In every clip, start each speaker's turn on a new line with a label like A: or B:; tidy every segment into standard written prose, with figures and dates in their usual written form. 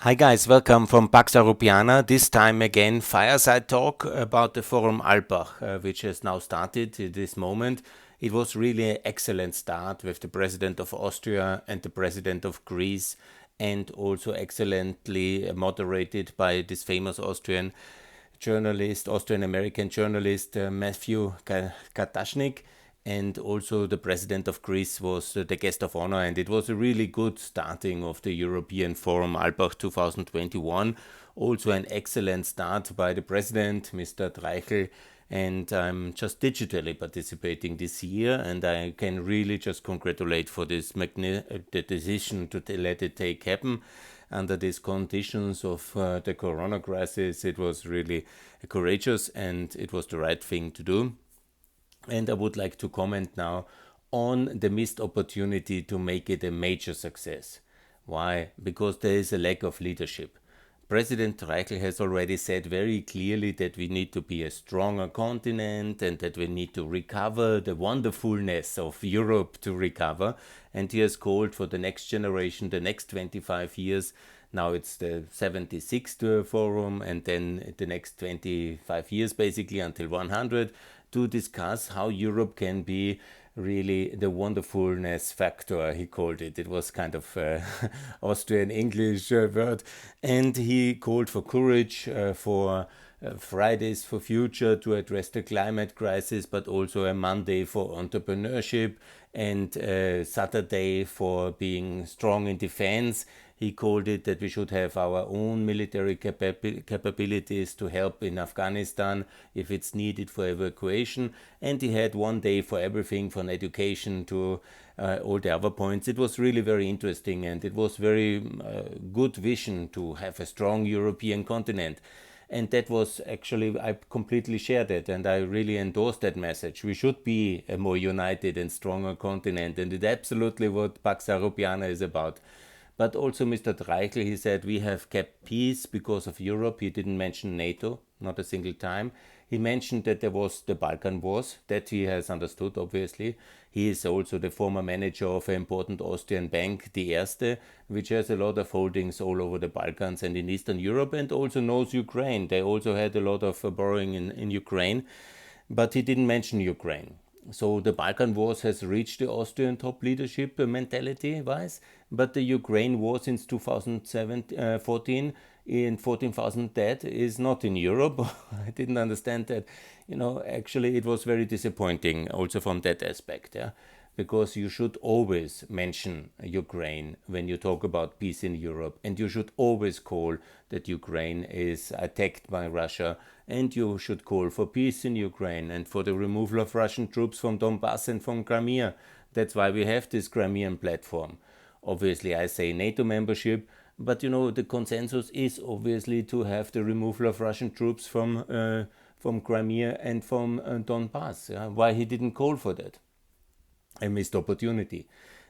A: Hi guys, welcome from Pax Europiana. This time again, fireside talk about the Forum Alpbach, which has now started at this moment. It was really an excellent start with the President of Austria and the President of Greece, and also excellently moderated by this famous Austrian-American journalist Matthew Katashnik, and also the president of Greece was the guest of honor, and it was a really good starting of the European Forum Alpbach 2021. Also an excellent start by the president, Mr. Dreichel, and I'm just digitally participating this year, and I can really just congratulate for this the decision to let it take happen under these conditions of the corona crisis. It was really courageous and it was the right thing to do. And I would like to comment now on the missed opportunity to make it a major success. Why? Because there is a lack of leadership. President Reichel has already said very clearly that we need to be a stronger continent and that we need to recover the wonderfulness of Europe to recover. And he has called for the next generation, the next 25 years. Now it's the 76th forum, and then the next 25 years, basically until 100, to discuss how Europe can be really the wonderfulness factor, he called it. It was kind of Austrian English word. And he called for courage, for Fridays for Future to address the climate crisis, but also a Monday for entrepreneurship and Saturday for being strong in defense. He called it that we should have our own military capabilities to help in Afghanistan if it's needed for evacuation. And he had one day for everything, from education to all the other points. It was really very interesting, and it was very good vision to have a strong European continent. And that was actually, I completely shared it, and I really endorsed that message. We should be a more united and stronger continent, and it's absolutely what Pax Europiana is about. But also Mr. Dreichel, he said we have kept peace because of Europe. He didn't mention NATO, not a single time. He mentioned that there was the Balkan Wars, that he has understood, obviously. He is also the former manager of an important Austrian bank, the Erste, which has a lot of holdings all over the Balkans and in Eastern Europe, and also knows Ukraine. They also had a lot of borrowing in Ukraine, but he didn't mention Ukraine. So the Balkan Wars has reached the Austrian top leadership mentality-wise, but the Ukraine war since 2014 in 14,000 dead is not in Europe. I didn't understand that. Actually it was very disappointing also from that aspect. Yeah, because you should always mention Ukraine when you talk about peace in Europe, and you should always call that Ukraine is attacked by Russia, and you should call for peace in Ukraine and for the removal of Russian troops from Donbass and from Crimea. That's why we have this Crimean platform. Obviously, I say NATO membership, but the consensus is obviously to have the removal of Russian troops from Crimea and from Donbass. Yeah? Why he didn't call for that? A missed opportunity.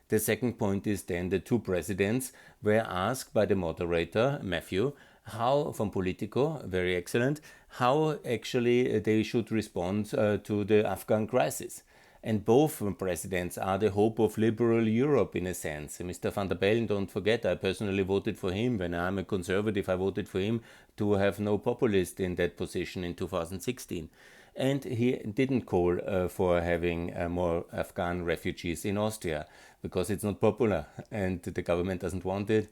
A: The second point is then the two presidents were asked by the moderator, Matthew, how, from Politico, very excellent, how actually they should respond to the Afghan crisis. And both presidents are the hope of liberal Europe in a sense. Mr. van der Bellen, don't forget, I personally voted for him. When I'm a conservative, I voted for him to have no populist in that position in 2016. And he didn't call for having more Afghan refugees in Austria because it's not popular and the government doesn't want it.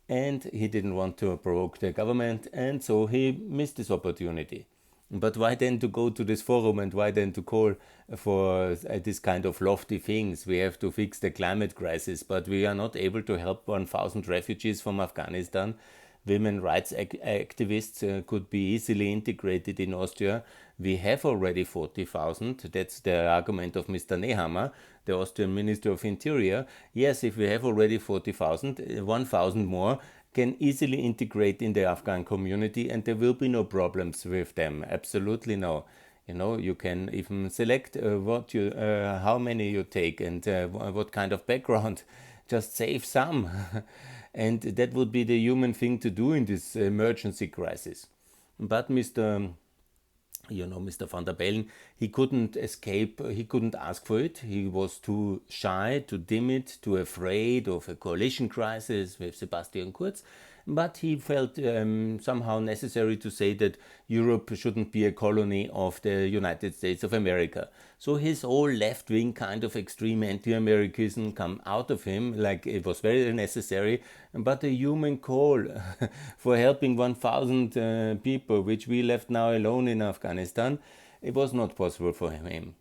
A: And he didn't want to provoke the government, and so he missed this opportunity. But why then to go to this forum, and why then to call for this kind of lofty things? We have to fix the climate crisis, but we are not able to help 1,000 refugees from Afghanistan. Women rights activists could be easily integrated in Austria. We have already 40,000. That's the argument of Mr. Nehammer, the Austrian Minister of Interior. Yes, if we have already 40,000, 1,000 more can easily integrate in the Afghan community, and there will be no problems with them. Absolutely no. You can even select how many you take and what kind of background. Just save some. And that would be the human thing to do in this emergency crisis. But Mr. Mr. van der Bellen, he couldn't escape, he couldn't ask for it. He was too shy, too timid, too afraid of a coalition crisis with Sebastian Kurz. But he felt somehow necessary to say that Europe shouldn't be a colony of the United States of America. So his whole left wing kind of extreme anti Americanism come out of him, like it was very necessary. But a human call for helping 1,000 people, which we left now alone in Afghanistan, it was not possible for him.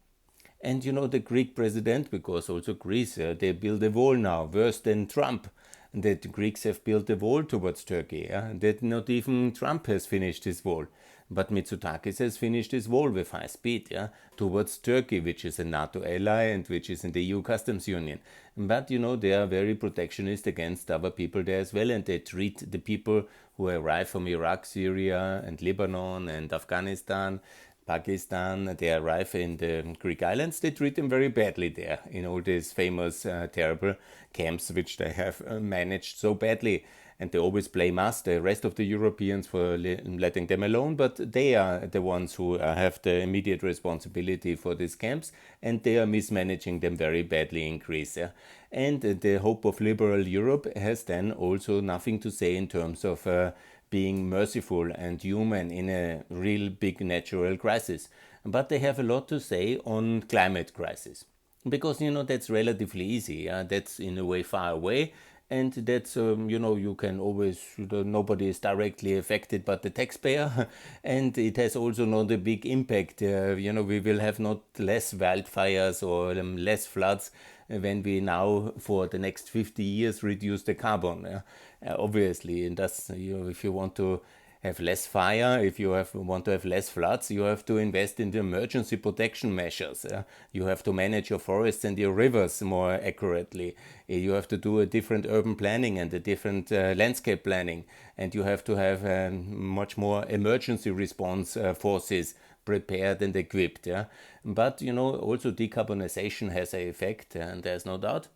A: And the Greek president, because also Greece, they build a wall now, worse than Trump. That the Greeks have built a wall towards Turkey. That not even Trump has finished his wall. But Mitsotakis has finished his wall with high speed, towards Turkey, which is a NATO ally and which is in the EU customs union. But they are very protectionist against other people there as well, and they treat the people who arrive from Iraq, Syria, and Lebanon and Afghanistan, Pakistan, they arrive in the Greek islands, they treat them very badly there in all these famous terrible camps which they have managed so badly. And they always blame us, the rest of the Europeans, for letting them alone, but they are the ones who have the immediate responsibility for these camps, and they are mismanaging them very badly in Greece. And the hope of liberal Europe has then also nothing to say in terms of being merciful and human in a real big natural crisis. But they have a lot to say on climate crisis. Because, that's relatively easy. That's in a way far away. And that's, you can always, nobody is directly affected but the taxpayer. And it has also not a big impact. We will have not less wildfires or less floods when we now, for the next 50 years, reduce the carbon. Obviously, and that's, if you want to have less fire, if you want to have less floods, you have to invest in the emergency protection measures. You have to manage your forests and your rivers more accurately. You have to do a different urban planning and a different landscape planning. And you have to have much more emergency response forces prepared and equipped. But, also decarbonization has an effect, and there's no doubt.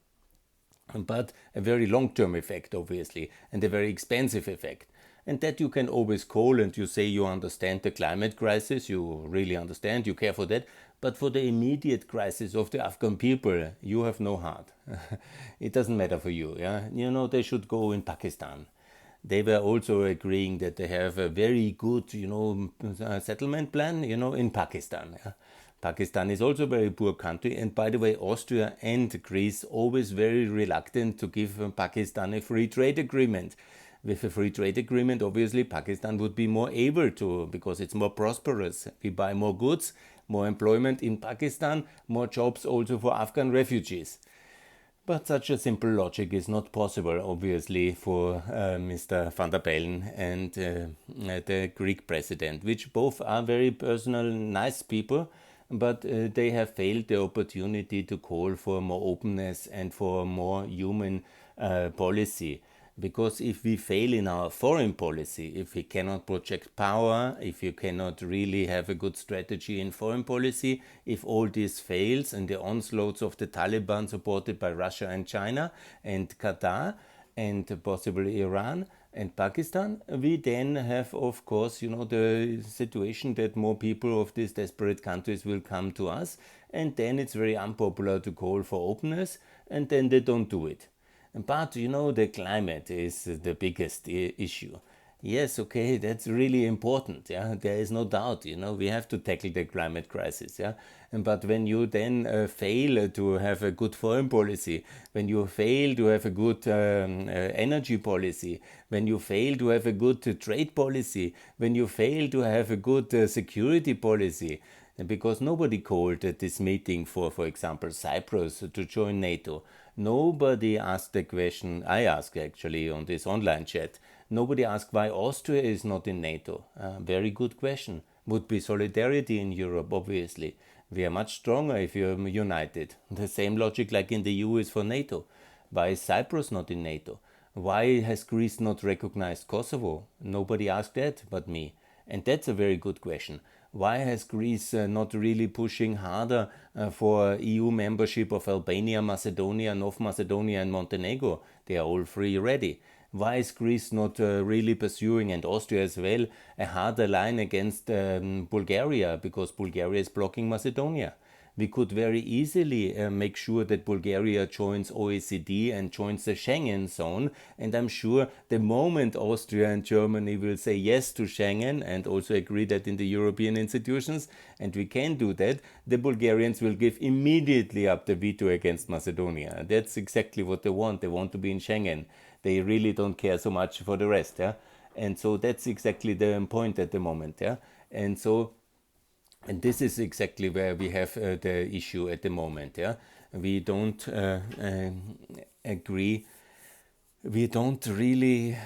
A: But a very long-term effect, obviously, and a very expensive effect. And that you can always call, and you say you understand the climate crisis, you really understand, you care for that, but for the immediate crisis of the Afghan people, you have no heart. It doesn't matter for you. They should go in Pakistan. They were also agreeing that they have a very good, settlement plan, in Pakistan. Pakistan is also a very poor country, and by the way, Austria and Greece always very reluctant to give Pakistan a free trade agreement. With a free trade agreement, obviously, Pakistan would be more able to, because it's more prosperous. We buy more goods, more employment in Pakistan, more jobs also for Afghan refugees. But such a simple logic is not possible, obviously, for Mr. van der Bellen and the Greek president, which both are very personal, nice people, but they have failed the opportunity to call for more openness and for more human policy. Because if we fail in our foreign policy, if we cannot project power, if you cannot really have a good strategy in foreign policy, if all this fails and the onslaughts of the Taliban supported by Russia and China and Qatar and possibly Iran and Pakistan, we then have, of course, the situation that more people of these desperate countries will come to us, and then it's very unpopular to call for openness, and then they don't do it. But the climate is the biggest issue. Yes, okay, that's really important. There is no doubt. We have to tackle the climate crisis. But when you then fail to have a good foreign policy, when you fail to have a good energy policy, when you fail to have a good trade policy, when you fail to have a good security policy, because nobody called at this meeting for example, Cyprus to join NATO. Nobody asked the question, I asked actually on this online chat, nobody asked why Austria is not in NATO. Very good question. Would be solidarity in Europe, obviously. We are much stronger if you're united. The same logic like in the EU is for NATO. Why is Cyprus not in NATO? Why has Greece not recognized Kosovo? Nobody asked that but me. And that's a very good question. Why has Greece not really pushing harder for EU membership of Albania, Macedonia, North Macedonia and Montenegro? They are all free ready. Why is Greece not really pursuing, and Austria as well, a harder line against Bulgaria, because Bulgaria is blocking Macedonia? We could very easily make sure that Bulgaria joins OECD and joins the Schengen zone. And I'm sure the moment Austria and Germany will say yes to Schengen and also agree that in the European institutions, and we can do that, the Bulgarians will give immediately up the veto against Macedonia. That's exactly what they want. They want to be in Schengen. They really don't care so much for the rest. Yeah? And so that's exactly the point at the moment. Yeah? And so and this is exactly where we have the issue at the moment. Yeah, we don't agree. We don't really.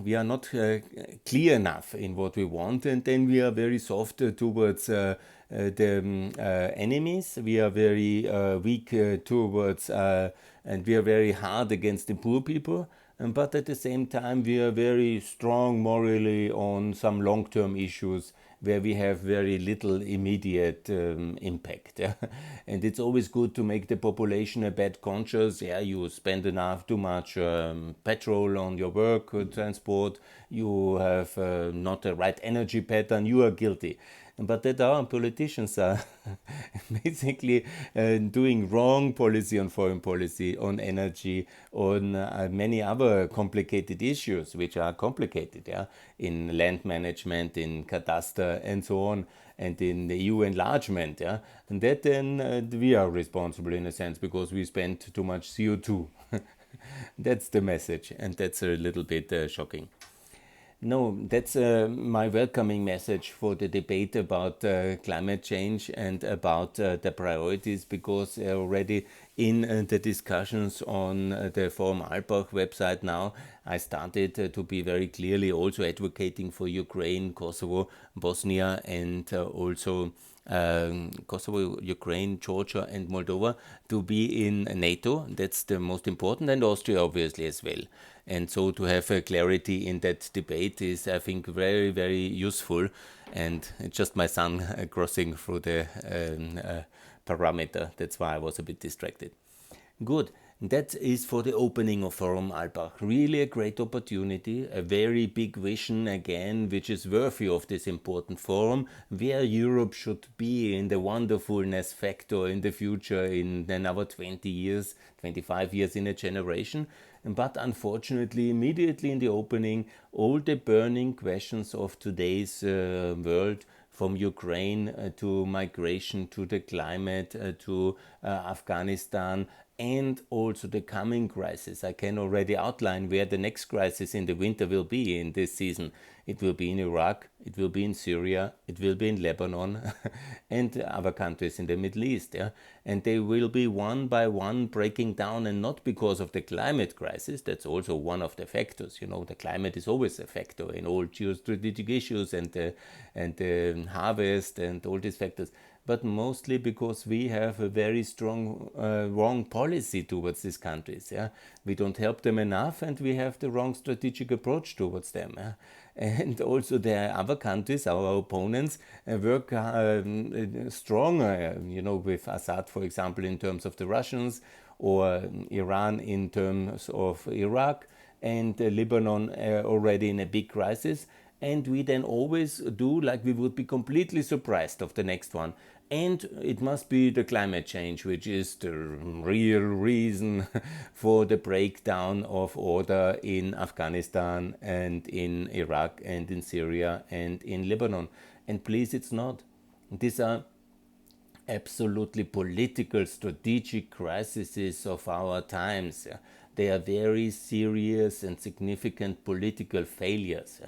A: We are not clear enough in what we want, and then we are very soft towards the enemies. We are very weak towards, and we are very hard against the poor people. But at the same time, we are very strong morally on some long-term issues where we have very little immediate impact. Yeah? And it's always good to make the population a bad conscious. Yeah, you spend enough too much petrol on your work transport. You have not the right energy pattern. You are guilty. But that our politicians are basically doing wrong policy on foreign policy, on energy, on many other complicated issues, which are complicated, yeah, in land management, in cadastre, and so on, and in the EU enlargement, yeah, and that then we are responsible in a sense because we spend too much CO2. That's the message, and that's a little bit shocking. No, that's my welcoming message for the debate about climate change and about the priorities, because already in the discussions on the Forum Alpbach website now, I started to be very clearly also advocating for Ukraine, Kosovo, Bosnia, and also Kosovo, Ukraine, Georgia, and Moldova to be in NATO. That's the most important, and Austria obviously as well. And so to have a clarity in that debate is, I think, very, very useful. And it's just my son crossing through the parameter. That's why I was a bit distracted. Good. That is for the opening of Forum Alpbach. Really a great opportunity, a very big vision again, which is worthy of this important forum, where Europe should be in the wonderfulness factor in the future in another 20 years, 25 years in a generation. But unfortunately, immediately in the opening, all the burning questions of today's world, from Ukraine to migration, to the climate, to Afghanistan, and also the coming crisis. I can already outline where the next crisis in the winter will be in this season. It will be in Iraq, it will be in Syria, it will be in Lebanon, and other countries in the Middle East. Yeah? And they will be one by one breaking down, and not because of the climate crisis. That's also one of the factors. You know, the climate is always a factor in all geostrategic issues and the harvest and all these factors, but mostly because we have a very strong wrong policy towards these countries. Yeah? We don't help them enough, and we have the wrong strategic approach towards them. Yeah? And also there are other countries, our opponents, work stronger, you know, with Assad, for example, in terms of the Russians, or Iran in terms of Iraq, and Lebanon already in a big crisis. And we then always do like we would be completely surprised of the next one. And it must be the climate change, which is the real reason for the breakdown of order in Afghanistan and in Iraq and in Syria and in Lebanon. And please, it's not. These are absolutely political, strategic crises of our times. They are very serious and significant political failures.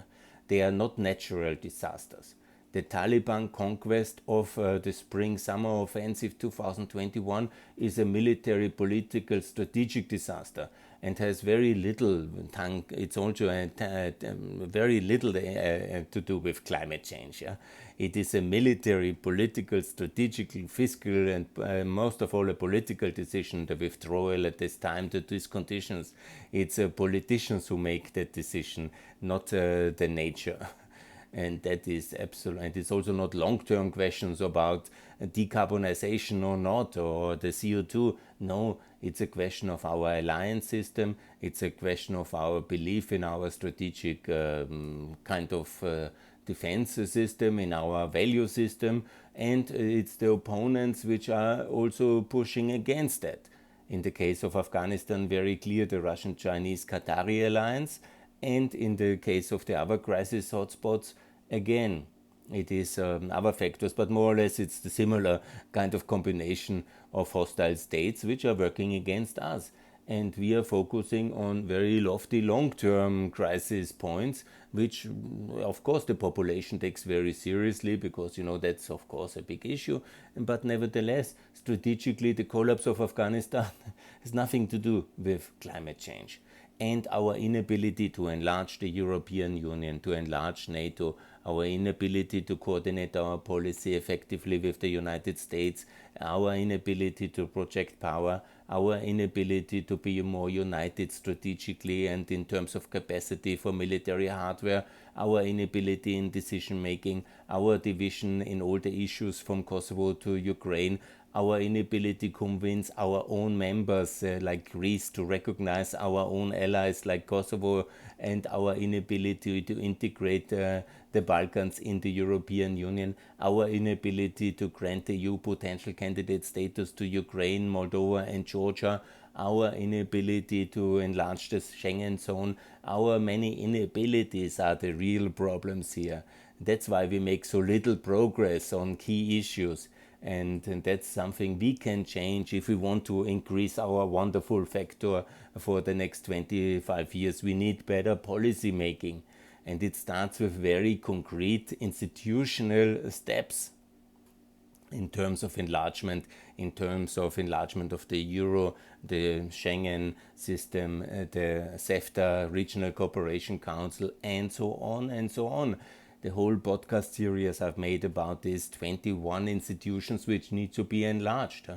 A: They are not natural disasters. The Taliban conquest of the spring-summer offensive 2021 is a military, political, strategic disaster, and has very little it's also very little to do with climate change. Yeah? It is a military, political, strategic, fiscal, and most of all a political decision, the withdrawal at this time to these conditions. It's politicians who make that decision, not the nature. And that is absolute. And it's also not long-term questions about decarbonization or not, or the CO2. No, it's a question of our alliance system. It's a question of our belief in our strategic kind of defense system, in our value system, and it's the opponents which are also pushing against that. In the case of Afghanistan, very clear the Russian Chinese Qatari alliance, and in the case of the other crisis hotspots, again, it is other factors, but more or less it's the similar kind of combination of hostile states which are working against us. And we are focusing on very lofty long-term crisis points, which of course the population takes very seriously, because that's of course a big issue. But nevertheless, strategically, the collapse of Afghanistan has nothing to do with climate change. And our inability to enlarge the European Union, to enlarge NATO, our inability to coordinate our policy effectively with the United States, our inability to project power, our inability to be more united strategically and in terms of capacity for military hardware, our inability in decision making, our division in all the issues from Kosovo to Ukraine, our inability to convince our own members like Greece to recognize our own allies like Kosovo, and our inability to integrate the Balkans in the European Union, our inability to grant EU potential candidate status to Ukraine, Moldova and Georgia, our inability to enlarge the Schengen zone, our many inabilities are the real problems here. That's why we make so little progress on key issues. And that's something we can change if we want to increase our wonderful factor for the next 25 years. We need better policy making. And it starts with very concrete institutional steps in terms of enlargement, of the euro, the Schengen system, the CEFTA, Regional Cooperation Council, and so on and so on. The whole podcast series I've made about these 21 institutions which need to be enlarged.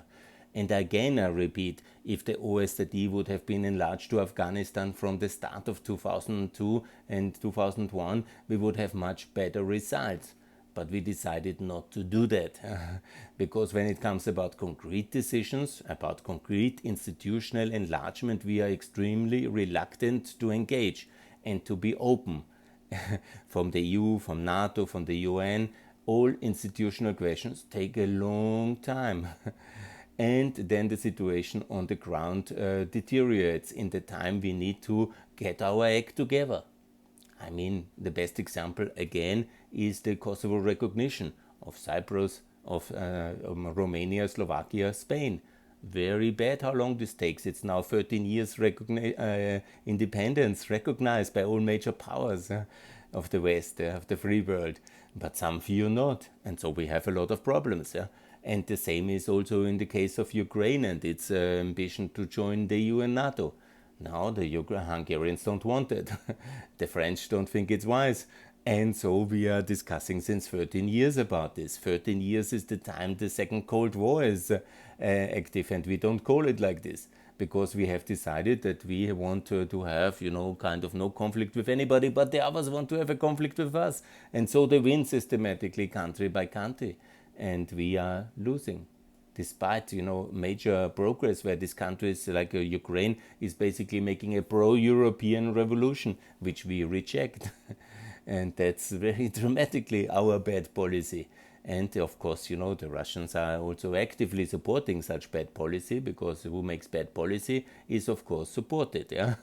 A: And again, I repeat, if the OSCE would have been enlarged to Afghanistan from the start of 2002 and 2001, we would have much better results. But we decided not to do that. Because when it comes about concrete decisions, about concrete institutional enlargement, we are extremely reluctant to engage and to be open. From the EU, from NATO, from the UN, all institutional questions take a long time. And then the situation on the ground deteriorates in the time we need to get our act together. I mean, the best example again is the Kosovo recognition of Cyprus, of Romania, Slovakia, Spain. Very bad how long this takes. It's now 13 years independence recognized by all major powers of the West, of the free world. But some few not. And so we have a lot of problems. And the same is also in the case of Ukraine and its ambition to join the EU and NATO. Now the Hungarians don't want it. The French don't think it's wise. And so we are discussing since 13 years about this. 13 years is the time the Second Cold War is active, and we don't call it like this because we have decided that we want to have, kind of no conflict with anybody, but the others want to have a conflict with us. And so they win systematically country by country, and we are losing. Despite, major progress where these countries like Ukraine is basically making a pro-European revolution, which we reject. And that's very dramatically our bad policy. And of course, the Russians are also actively supporting such bad policy, because who makes bad policy is of course supported. Yeah?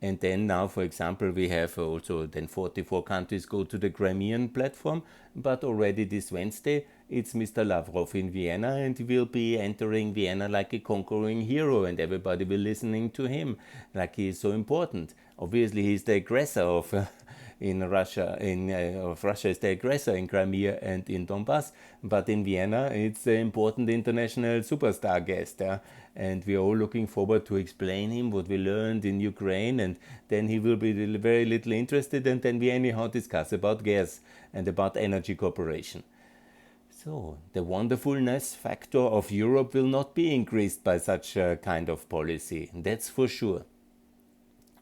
A: And then now, for example, we have also then 44 countries go to the Crimean platform, but already this Wednesday it's Mr. Lavrov in Vienna, and he will be entering Vienna like a conquering hero, and everybody will listening to him like he is so important. Obviously, he's the aggressor of in Russia. Of Russia is the aggressor in Crimea and in Donbass, but in Vienna it's an important international superstar guest. And we are all looking forward to explain him what we learned in Ukraine, and then he will be very little interested, and then we anyhow discuss about gas and about energy cooperation. So the wonderfulness factor of Europe will not be increased by such a kind of policy, that's for sure.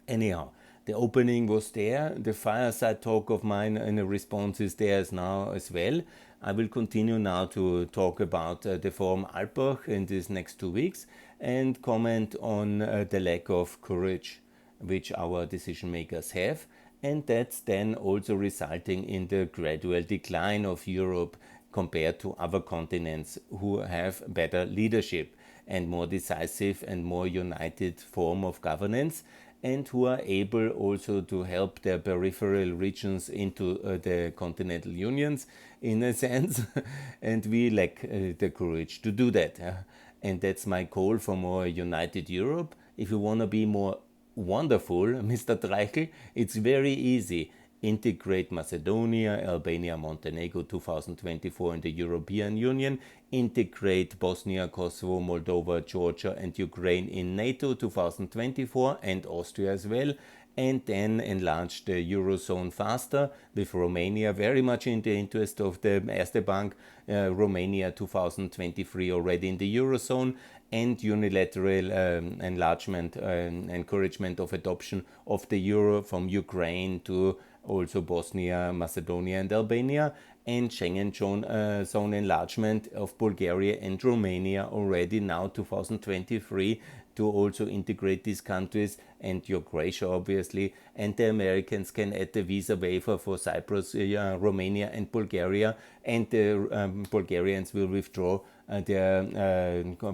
A: Anyhow, The opening was there. The fireside talk of mine and the response is there as now as well. I will continue now to talk about the Forum Alpbach in these next 2 weeks and comment on the lack of courage which our decision makers have, and that's then also resulting in the gradual decline of Europe compared to other continents who have better leadership and more decisive and more united form of governance, and who are able also to help their peripheral regions into the continental unions in a sense. And we lack the courage to do that. And that's my call for more united Europe. If you want to be more wonderful, Mr. Treichel, it's very easy. Integrate Macedonia, Albania, Montenegro 2024 in the European Union. Integrate Bosnia, Kosovo, Moldova, Georgia and Ukraine in NATO 2024 and Austria as well. And then enlarge the Eurozone faster with Romania very much in the interest of the Erste Bank, Romania 2023 already in the Eurozone, and unilateral enlargement and encouragement of adoption of the euro from Ukraine to also Bosnia, Macedonia and Albania, and Schengen zone enlargement of Bulgaria and Romania already now 2023 to also integrate these countries, and your Croatia obviously, and the Americans can add the visa waiver for Cyprus, Romania and Bulgaria, and the Bulgarians will withdraw their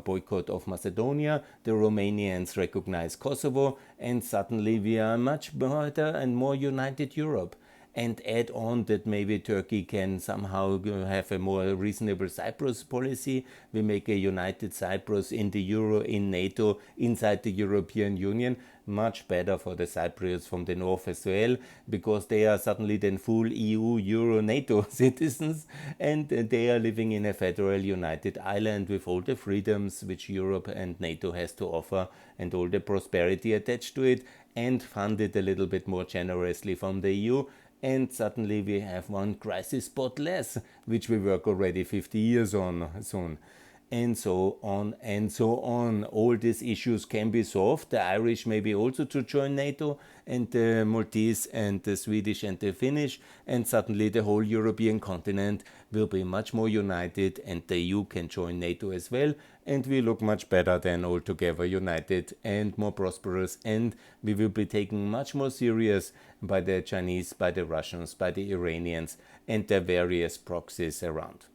A: boycott of Macedonia, the Romanians recognize Kosovo, and suddenly we are much better and more united Europe. And add on that maybe Turkey can somehow have a more reasonable Cyprus policy. We make a united Cyprus in the euro, in NATO, inside the European Union. Much better for the Cypriots from the north as well, because they are suddenly then full EU, Euro, NATO citizens, and they are living in a federal united island with all the freedoms which Europe and NATO has to offer and all the prosperity attached to it, and funded a little bit more generously from the EU. And suddenly we have one crisis spot less, which we work already 50 years on soon. And so on and so on. All these issues can be solved. The Irish maybe also to join NATO, and the Maltese and the Swedish and the Finnish, and suddenly the whole European continent will be much more united, and the EU can join NATO as well, and we look much better than all together united and more prosperous, and we will be taken much more serious by the Chinese, by the Russians, by the Iranians and their various proxies around.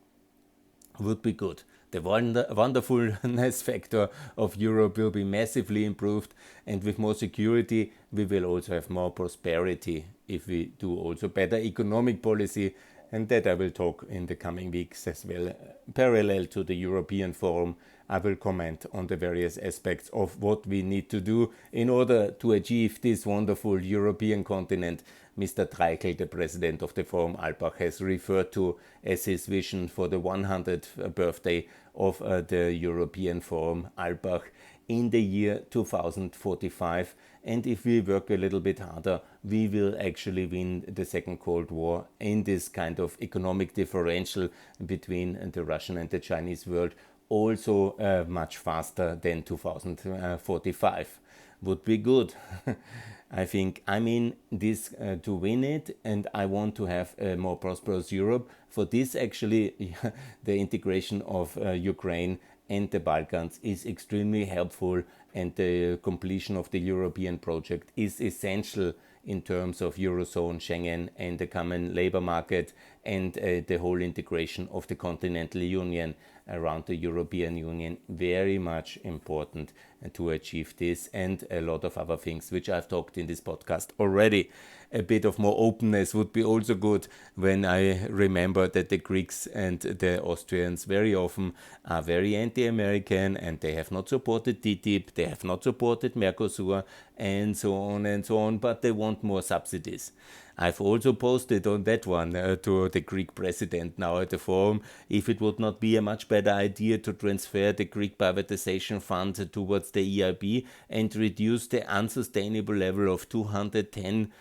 A: Would be good. The wonderfulness factor of Europe will be massively improved, and with more security we will also have more prosperity if we do also better economic policy, and that I will talk in the coming weeks as well. Parallel to the European Forum, I will comment on the various aspects of what we need to do in order to achieve this wonderful European continent Mr. Treichel, the president of the Forum Alpbach, has referred to as his vision for the 100th birthday of the European Forum Alpbach in the year 2045. And if we work a little bit harder, we will actually win the Second Cold War in this kind of economic differential between the Russian and the Chinese world, also much faster than 2045. Would be good. I think I'm in this to win it, and I want to have a more prosperous Europe. For this, actually, the integration of Ukraine and the Balkans is extremely helpful, and the completion of the European project is essential in terms of Eurozone, Schengen, and the common labor market, and the whole integration of the continental union around the European Union. Very much important to achieve this, and a lot of other things which I've talked in this podcast already. A bit of more openness would be also good, when I remember that the Greeks and the Austrians very often are very anti-American, and they have not supported TTIP, they have not supported Mercosur, and so on, but they want more subsidies. I've also posted on that one to the Greek president now at the forum, if it would not be a much better idea to transfer the Greek privatization fund towards the EIB and reduce the unsustainable level of 210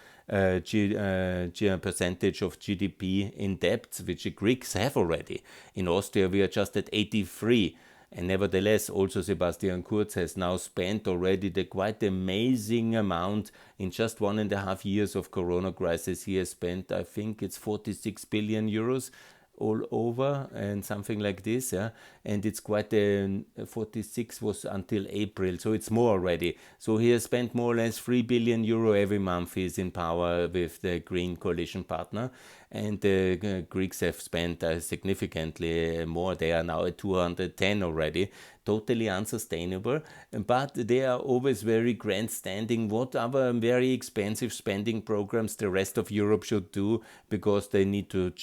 A: percentage of GDP in debts, which the Greeks have already. In Austria, we are just at 83. And nevertheless, also Sebastian Kurz has now spent already the quite amazing amount in just 1.5 years of Corona crisis. He has spent, I think it's 46 billion euros all over and something like this, yeah. And it's quite 46 was until April, so it's more already. So he has spent more or less 3 billion euro every month. He's in power with the Green coalition partner, and the Greeks have spent significantly more. They are now at 210 already. Totally unsustainable, but they are always very grandstanding. What other very expensive spending programs the rest of Europe should do because they need to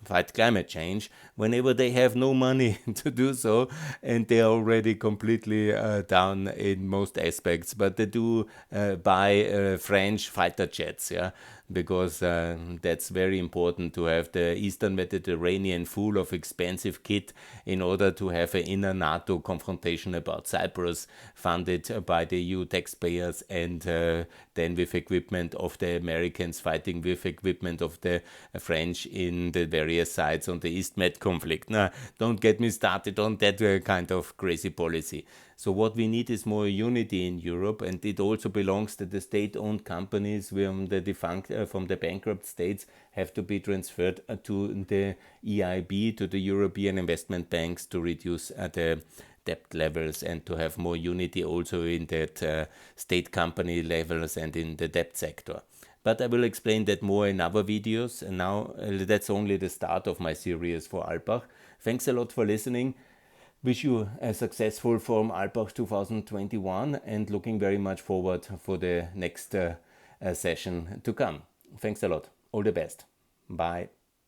A: fight climate change whenever they have no money to do so, and they are already completely down in most aspects. But they do buy French fighter jets, yeah, because that's very important to have the Eastern Mediterranean full of expensive kit in order to have an inner NATO confrontation about Cyprus funded by the EU taxpayers, and then with equipment of the Americans fighting with equipment of the French in the various sides on the East Med conflict. Now, don't get me started on that kind of crazy policy. So what we need is more unity in Europe, and it also belongs that the state-owned companies from the from the bankrupt states have to be transferred to the EIB, to the European investment banks, to reduce the debt levels and to have more unity also in that state company levels and in the debt sector. But I will explain that more in other videos. And now that's only the start of my series for Alpbach. Thanks a lot for listening. Wish you a successful Forum Alpbach 2021 and looking very much forward for the next session to come. Thanks a lot. All the best. Bye.